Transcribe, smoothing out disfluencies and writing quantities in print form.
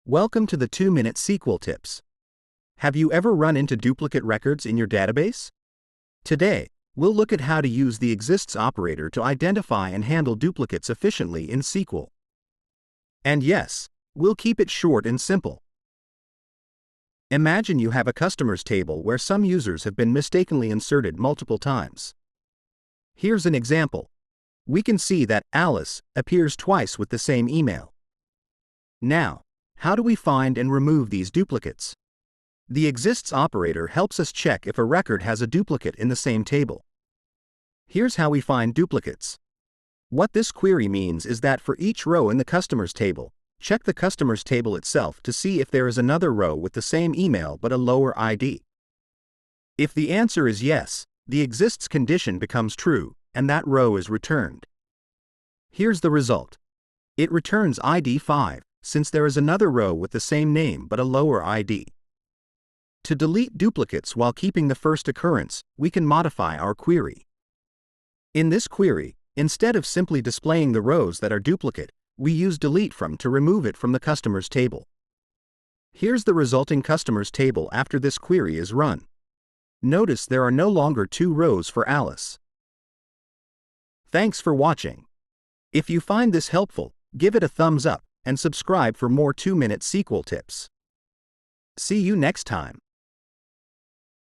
Welcome to the 2-Minute SQL Tips. Have you ever run into duplicate records in your database? Today, we'll look at how to use the exists operator to identify and handle duplicates efficiently in SQL. And yes, we'll keep it short and simple. Imagine you have a customers table where some users have been mistakenly inserted multiple times. Here's an example. We can see that Alice appears twice with the same email. Now, how do we find and remove these duplicates? The exists operator helps us check if a record has a duplicate in the same table. Here's how we find duplicates. What this query means is that for each row in the customers table, check the customers table itself to see if there is another row with the same email but a lower ID. If the answer is yes, the exists condition becomes true, and that row is returned. Here's the result. It returns ID 5, since there is another row with the same name but a lower ID. To delete duplicates while keeping the first occurrence, we can modify our query. In this query, instead of simply displaying the rows that are duplicate, we use delete from to remove it from the customers table. Here's the resulting customers table after this query is run. Notice there are no longer 2 rows for Alice. Thanks for watching. If you find this helpful, give it a thumbs up and subscribe for more 2-minute SQL tips. See you next time.